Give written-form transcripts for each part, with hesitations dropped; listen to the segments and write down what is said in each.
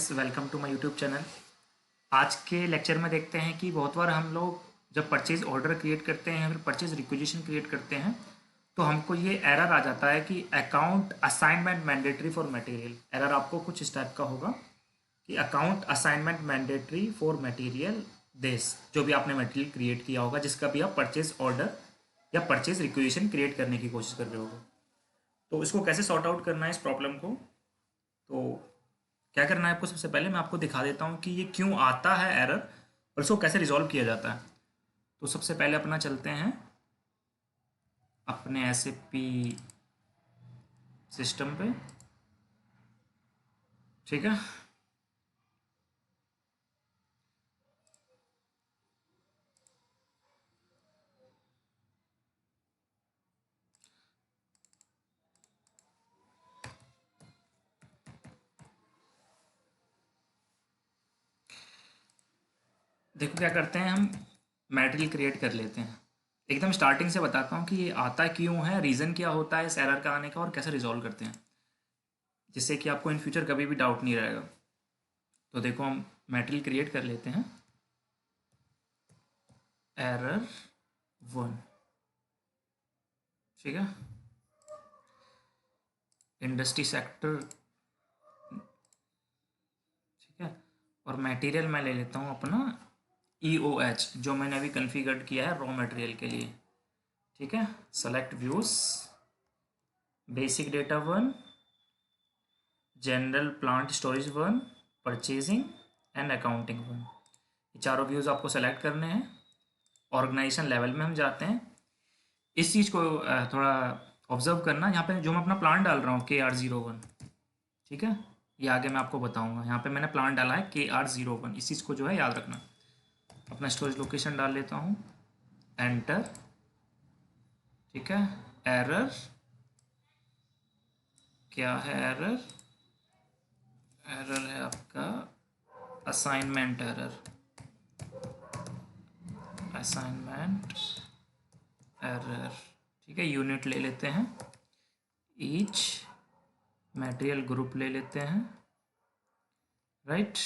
Guys, welcome to my YouTube channel. आज के lecture में देखते हैं कि बहुत बार हम लोग जब परचेज ऑर्डर क्रिएट करते हैं फिर परचेज रिक्विजिशन क्रिएट करते हैं तो हमको ये एरर आ जाता है कि account assignment mandatory for material. Error आपको कुछ इस टाइप का होगा कि account assignment mandatory for material this, जो भी आपने मटेरियल क्रिएट किया होगा, जिसका भी आप परचेज ऑर्डर या परचेज रिक्विजिशन क्रिएट करने की कोशिश कर रहे होगे। तो इसको कैसे सॉर्ट आउट करना है इस प्रॉब्लम को, तो क्या करना है आपको, सबसे पहले मैं आपको दिखा देता हूँ कि ये क्यों आता है एरर और इसको कैसे रिजॉल्व किया जाता है। तो सबसे पहले अपना चलते हैं अपने SAP सिस्टम पे। ठीक है, देखो क्या करते हैं, हम मटेरियल क्रिएट कर लेते हैं। एकदम स्टार्टिंग से बताता हूँ कि ये आता क्यों है, रीज़न क्या होता है इस एरर का आने का और कैसे रिजॉल्व करते हैं, जिससे कि आपको इन फ्यूचर कभी भी डाउट नहीं रहेगा। तो देखो, हम मटेरियल क्रिएट कर लेते हैं। एरर 1, ठीक है। इंडस्ट्री सेक्टर, ठीक है। और मटेरियल मैं ले लेता हूँ अपना EOH, जो मैंने अभी कन्फिगर किया है रॉ मटेरियल के लिए। ठीक है, select views, basic data 1, general plant storage 1, purchasing and accounting 1। ये चारों व्यूज़ आपको सेलेक्ट करने हैं। ऑर्गेनाइजेशन लेवल में हम जाते हैं। इस चीज़ को थोड़ा ऑब्जर्व करना, यहाँ पे जो मैं अपना प्लान डाल रहा हूँ KR01, ठीक है। ये आगे मैं आपको बताऊंगा। यहाँ पे मैंने प्लान डाला है KR01, इस चीज़ को जो है याद रखना। अपना स्टोरेज लोकेशन डाल लेता हूँ, एंटर, ठीक है। एरर क्या है? एरर एरर है आपका असाइनमेंट एरर, असाइनमेंट एरर, ठीक है। यूनिट ले लेते हैं, ईच मटेरियल ग्रुप ले लेते हैं, राइट।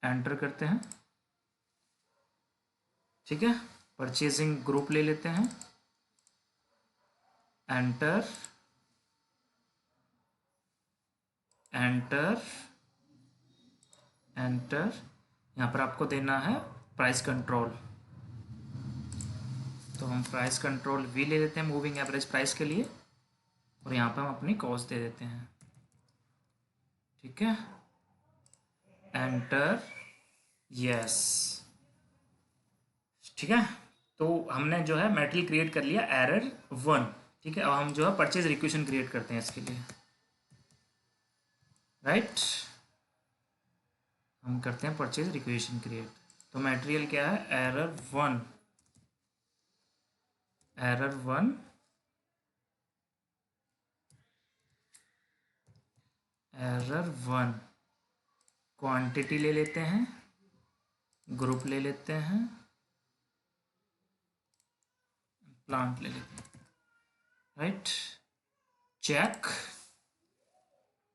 एंटर करते हैं, ठीक है। परचेजिंग ग्रुप ले लेते हैं, एंटर, एंटर, एंटर। यहाँ पर आपको देना है प्राइस कंट्रोल, तो हम प्राइस कंट्रोल V ले लेते हैं मूविंग एवरेज प्राइस के लिए, और यहाँ पर हम अपनी कॉस्ट दे देते हैं, ठीक है। एंटर, यस, ठीक है। तो हमने जो है मटेरियल क्रिएट कर लिया एरर 1, ठीक है। अब हम जो है परचेज रिक्वेशन क्रिएट करते हैं इसके लिए, राइट। हम करते हैं परचेज रिक्वेशन क्रिएट। तो मटेरियल क्या है? Error 1, error 1, error 1। क्वांटिटी ले लेते हैं, ग्रुप ले लेते हैं, प्लांट ले लेते हैं, राइट। चेक,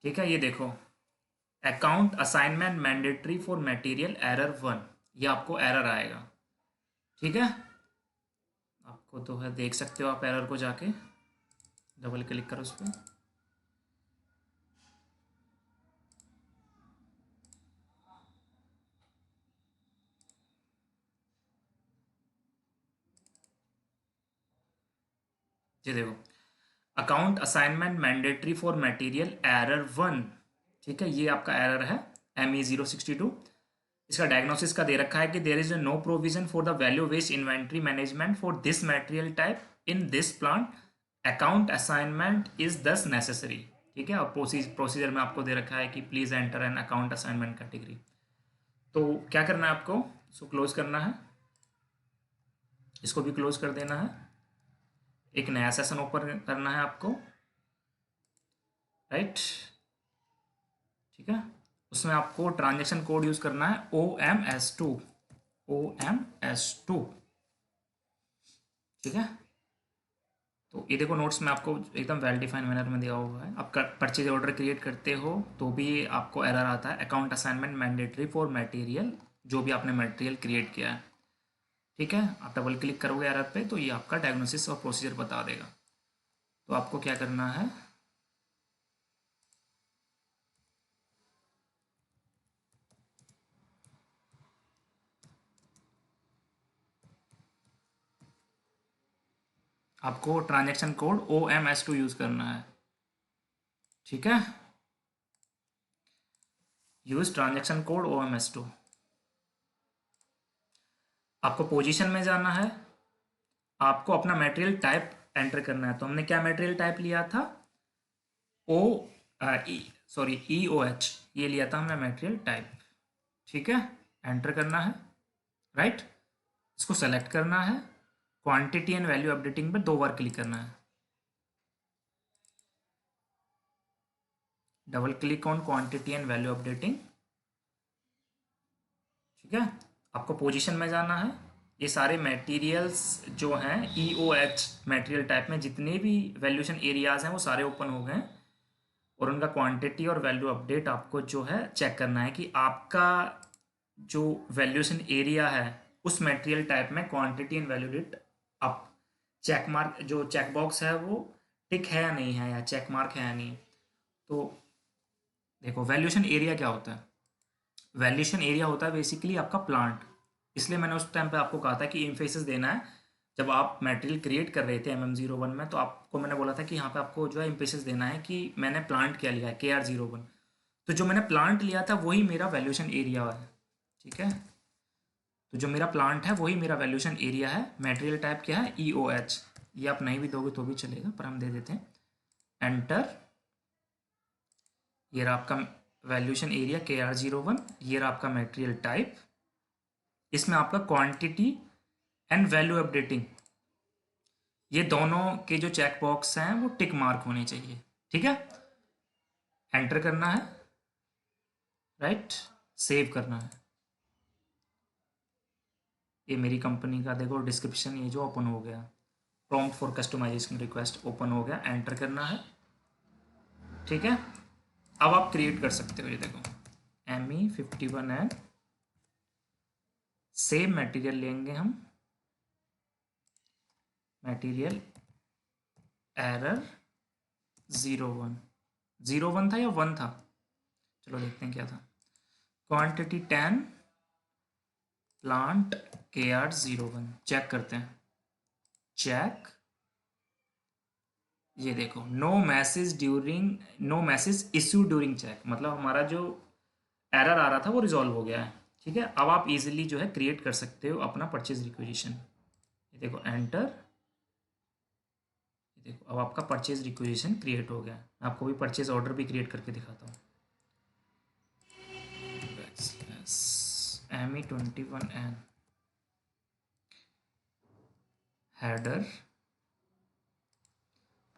ठीक है। ये देखो, account assignment mandatory for material error 1, ये आपको एरर आएगा, ठीक है। आपको तो है, देख सकते हो आप एरर को, जाके डबल क्लिक करो उस पर। ये देखो, account assignment mandatory for material error 1, ठीक है। ये आपका एरर है ME062। इसका डायग्नोसिस का दे रखा है कि there is no provision for the value based inventory management for this material type in this plant, account assignment is thus necessary, ठीक है। और प्रोसीजर में आपको दे रखा है कि please enter an account assignment category. तो क्या करना है आपको, इसको क्लोज करना है, इसको भी क्लोज कर देना है, एक नया सेशन ओपन करना है आपको, राइट, ठीक है। उसमें आपको ट्रांजेक्शन कोड यूज करना है OMS2, OMS2, ठीक है। तो ये देखो नोट्स में आपको एकदम वेल डिफाइंड मैनर में दिया हुआ है। आप परचेज ऑर्डर क्रिएट करते हो तो भी आपको एरर आता है, account assignment mandatory for material, जो भी आपने मटेरियल क्रिएट किया है। ठीक है, आप डबल क्लिक करोगे एरर पे तो ये आपका डायग्नोसिस और प्रोसीजर बता देगा। तो आपको क्या करना है, आपको ट्रांजैक्शन कोड OMS2 यूज़ करना है। ठीक है, यूज़ ट्रांजैक्शन कोड OMS2। आपको पोजीशन में जाना है, आपको अपना मटेरियल टाइप एंटर करना है। तो हमने क्या मटेरियल टाइप लिया था, ओ EOH ये लिया था हमने मटेरियल टाइप। ठीक है, एंटर करना है, राइट। इसको सेलेक्ट करना है, क्वांटिटी एंड वैल्यू अपडेटिंग पे 2 बार क्लिक करना है। Double click on quantity and value updating. ठीक है, आपको पोजीशन में जाना है। ये सारे मटेरियल्स जो हैं EOH मटेरियल टाइप में जितने भी वैल्यूएशन एरियाज हैं वो सारे ओपन हो गए हैं, और उनका क्वांटिटी और वैल्यू अपडेट आपको जो है चेक करना है कि आपका जो वैल्यूएशन एरिया है उस मटेरियल टाइप में क्वांटिटी एंड वैल्यू अपडेट आप चेक मार्क, जो चेक बॉक्स है वो टिक है या नहीं है, या चेक मार्क है या नहीं। तो देखो वैल्यूएशन एरिया क्या होता है, वैल्यूएशन एरिया होता है बेसिकली आपका प्लांट। इसलिए मैंने उस टाइम पे आपको कहा था कि इम्फेसिस देना है। जब आप मटेरियल क्रिएट कर रहे थे MM01 में, तो आपको मैंने बोला था कि यहाँ पे आपको जो है इम्फेसिस देना है कि मैंने प्लांट क्या लिया है, KR01। तो जो मैंने प्लांट लिया था वही मेरा वैल्यूएशन एरिया है। ठीक है, तो जो मेरा प्लांट है वही मेरा वैल्यूएशन एरिया है। मटेरियल टाइप क्या है, EOH। ये आप नहीं भी दोगे तो भी चलेगा, पर हम दे देते हैं। एंटर, ये रहा आपका वैल्यूएशन एरिया KR01, ये रहा आपका मटेरियल टाइप। इसमें आपका क्वांटिटी एंड वैल्यू अपडेटिंग, ये दोनों के जो चेक बॉक्स हैं वो टिक मार्क होने चाहिए। ठीक है, एंटर करना है, राइट, सेव करना है। ये मेरी कंपनी का देखो डिस्क्रिप्शन ये जो ओपन हो गया, prompt for customization request open हो गया, एंटर करना है। ठीक है, अब आप क्रिएट कर सकते हो। ये देखो ME51N, सेम मटेरियल लेंगे हम, मटेरियल एरर 01 था या 1 था, चलो देखते हैं क्या था। क्वांटिटी 10, प्लांट KR01, चेक करते हैं। चेक, ये देखो no message issue during check, मतलब हमारा जो एरर आ रहा था वो रिजॉल्व हो गया है। ठीक है, अब आप इजीली जो है क्रिएट कर सकते हो अपना परचेज रिक्वेजिशन। ये देखो एंटर, ये देखो अब आपका परचेज रिक्वेजिशन क्रिएट हो गया है। मैं आपको भी परचेज ऑर्डर भी क्रिएट करके दिखाता हूँ। ME21N हेडर,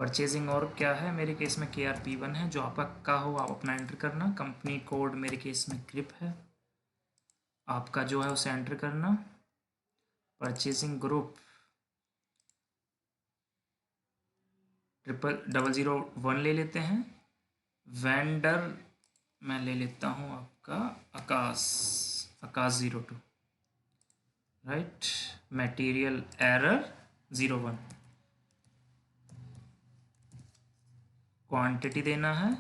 परचेजिंग और क्या है, मेरे केस में KRP1 है, जो आपका का हो आप अपना एंटर करना। कंपनी कोड मेरे केस में ग्रिप है, आपका जो है उसे एंटर करना। परचेजिंग ग्रुप 0001 ले लेते हैं। वेंडर मैं ले लेता हूँ आपका आकाश 02, राइट। मटेरियल एरर 01, क्वांटिटी देना है,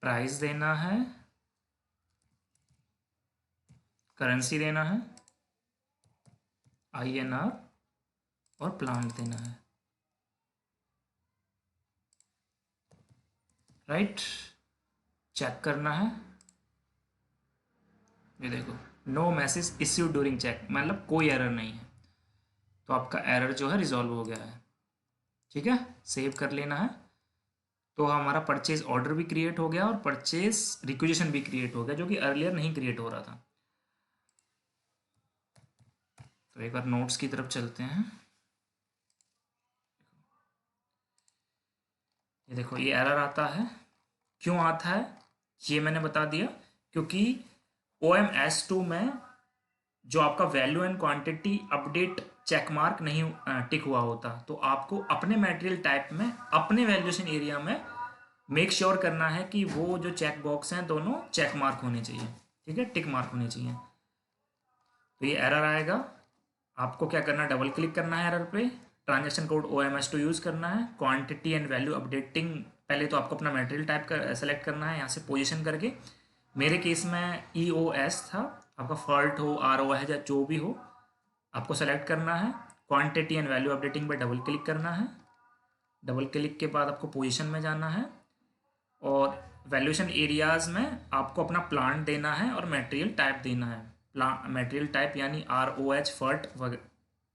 प्राइस देना है, करेंसी देना है, INR, और प्लांट देना है, राइट। चेक करना है, ये देखो no message issue during check, मतलब कोई एरर नहीं है। तो आपका एरर जो है रिजॉल्व हो गया है। ठीक है, सेव कर लेना है। तो हमारा परचेज ऑर्डर भी क्रिएट हो गया और परचेज रिक्वेजिशन भी क्रिएट हो गया, जो कि अर्लियर नहीं क्रिएट हो रहा था। तो एक बार नोट्स की तरफ चलते हैं। ये देखो ये एरर आता है, क्यों आता है ये मैंने बता दिया। क्योंकि OMS2 में जो आपका value and quantity update check mark नहीं टिक हुआ होता। तो आपको अपने मटेरियल टाइप में अपने वैल्यूएशन एरिया में मेक श्योर करना है कि वो जो चेक बॉक्स हैं दोनों चेक मार्क होने चाहिए, ठीक है, टिक मार्क होने चाहिए। तो ये एरर आएगा, आपको क्या करना है, डबल क्लिक करना है एरर पे, ट्रांजेक्शन कोड OMS2 यूज़ करना है, क्वांटिटी एंड वैल्यू अपडेटिंग, पहले तो आपको अपना मटेरियल टाइप का सेलेक्ट करना है यहाँ से पोजीशन करके। मेरे केस में EOS था, आपका फॉल्ट हो RO है या जो भी हो आपको सेलेक्ट करना है। क्वांटिटी एंड वैल्यू अपडेटिंग पर डबल क्लिक करना है, डबल क्लिक के बाद आपको पोजीशन में जाना है और वैल्यूएशन एरियाज़ में आपको अपना प्लांट देना है और मटेरियल टाइप देना है। मटेरियल टाइप यानी ROH फर्ट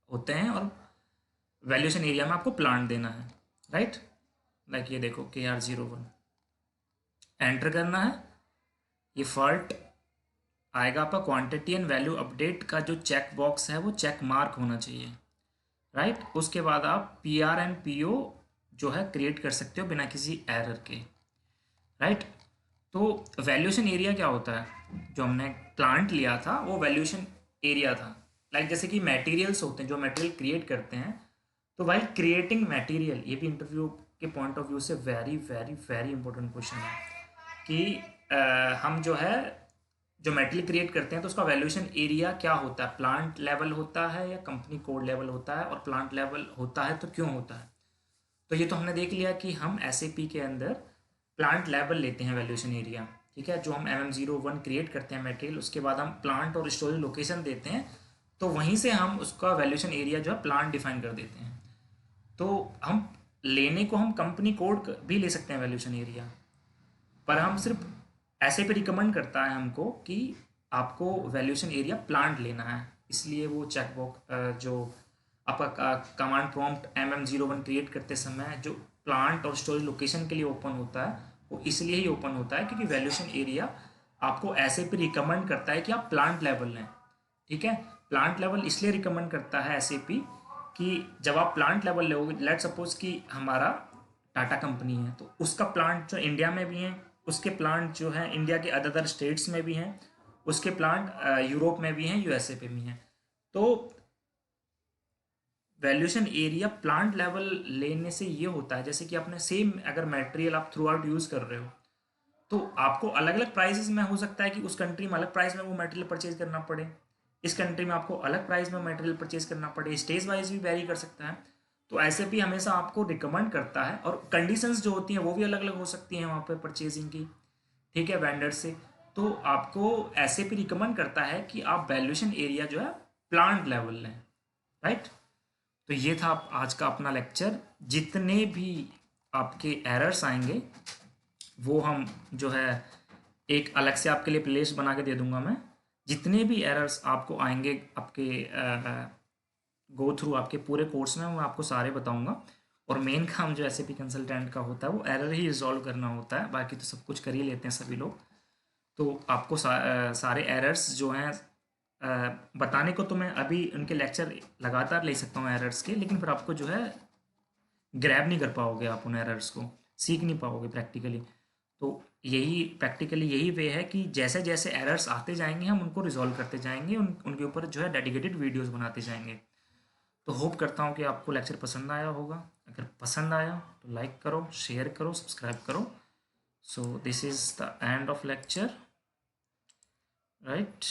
होते हैं और वैल्यूएशन एरिया में आपको प्लांट देना है, राइट। लाइक ये देखो KR01 एंटर करना है, ये फर्ट आएगा आपका। क्वांटिटी एंड वैल्यू अपडेट का जो चेक बॉक्स है वो चेक मार्क होना चाहिए, राइट। उसके बाद आप PR एंड PO जो है क्रिएट कर सकते हो बिना किसी एरर के, राइट। तो वैल्यूएशन एरिया क्या होता है, जो हमने प्लांट लिया था वो वैल्यूएशन एरिया था। लाइक जैसे कि मटेरियल्स होते हैं, जो मटेरियल क्रिएट करते हैं, तो वाइल क्रिएटिंग मटेरियल, ये भी इंटरव्यू के पॉइंट ऑफ व्यू से very very very important question है कि हम जो है जो मटेरियल क्रिएट करते हैं तो उसका वैल्यूएशन एरिया क्या होता है, प्लांट लेवल होता है या कंपनी कोड लेवल होता है, और प्लांट लेवल होता है तो क्यों होता है। तो ये तो हमने देख लिया कि हम SAP के अंदर प्लांट लेवल लेते हैं वैल्यूएशन एरिया, ठीक है। जो हम MM01 क्रिएट करते हैं मटेरियल, उसके बाद हम प्लांट और स्टोरेज लोकेशन देते हैं, तो वहीं से हम उसका वैल्यूएशन एरिया जो है प्लांट डिफाइन कर देते हैं। तो हम लेने को हम कंपनी कोड भी ले सकते हैं वैल्यूएशन एरिया, पर हम सिर्फ ऐसे पे रिकमेंड करता है हमको कि आपको वैल्यूएशन एरिया प्लांट लेना है। इसलिए वो चेकबॉक्स जो आपका कमांड प्रॉम्प्ट MM01 क्रिएट करते समय जो प्लांट और स्टोरेज लोकेशन के लिए ओपन होता है, वो इसलिए ही ओपन होता है क्योंकि वैल्यूएशन एरिया आपको ऐसे पे रिकमेंड करता है कि आप प्लांट लेवल लें, ठीक है। प्लांट लेवल इसलिए रिकमेंड करता है SAP कि जब आप प्लांट लेवल लोगे, लेट सपोज कि हमारा टाटा कंपनी है, तो उसका प्लांट जो इंडिया में भी है, उसके प्लांट जो है इंडिया के अदर स्टेट्स में भी हैं, उसके प्लांट यूरोप में भी हैं, USA पे भी हैं। तो वैल्यूएशन एरिया प्लांट लेवल लेने से ये होता है, जैसे कि आपने सेम अगर मटेरियल आप थ्रू आउट यूज़ कर रहे हो, तो आपको अलग अलग प्राइसेस में हो सकता है कि उस कंट्री में अलग प्राइस में वो मटेरियल परचेज करना पड़े, इस कंट्री में आपको अलग प्राइस में मटेरियल परचेज करना पड़े, स्टेज वाइज भी वेरी कर सकता है। तो ऐसे भी हमेशा आपको रिकमेंड करता है, और कंडीशंस जो होती हैं वो भी अलग अलग हो सकती हैं वहाँ पे परचेजिंग की, ठीक है, वेंडर से। तो आपको ऐसे भी रिकमेंड करता है कि आप वैल्यूएशन एरिया जो है प्लांट लेवल लें, राइट। तो ये था आज का अपना लेक्चर। जितने भी आपके एरर्स आएंगे वो हम जो है एक अलग से आपके लिए प्लेलिस्ट बना के दे दूंगा मैं। जितने भी एरर्स आपको आएंगे आपके गो थ्रू आपके पूरे कोर्स में, मैं आपको सारे बताऊंगा। और मेन काम जो SAP कंसल्टेंट का होता है वो एरर ही रिजॉल्व करना होता है, बाकी तो सब कुछ कर ही लेते हैं सभी लोग। तो आपको सारे एरर्स जो हैं बताने को तो मैं अभी उनके लेक्चर लगातार ले सकता हूँ एरर्स के, लेकिन फिर आपको जो है ग्रैब नहीं कर पाओगे, आप उन एरर्स को सीख नहीं पाओगे प्रैक्टिकली। तो यही प्रैक्टिकली यही वे है कि जैसे जैसे एरर्स आते जाएंगे हम उनको रिजॉल्व करते जाएंगे, उनके ऊपर जो है डेडिकेटेड वीडियोस बनाते जाएंगे। तो होप करता हूँ कि आपको लेक्चर पसंद आया होगा। अगर पसंद आया तो लाइक करो, शेयर करो, सब्सक्राइब करो। So this is the end of lecture, right.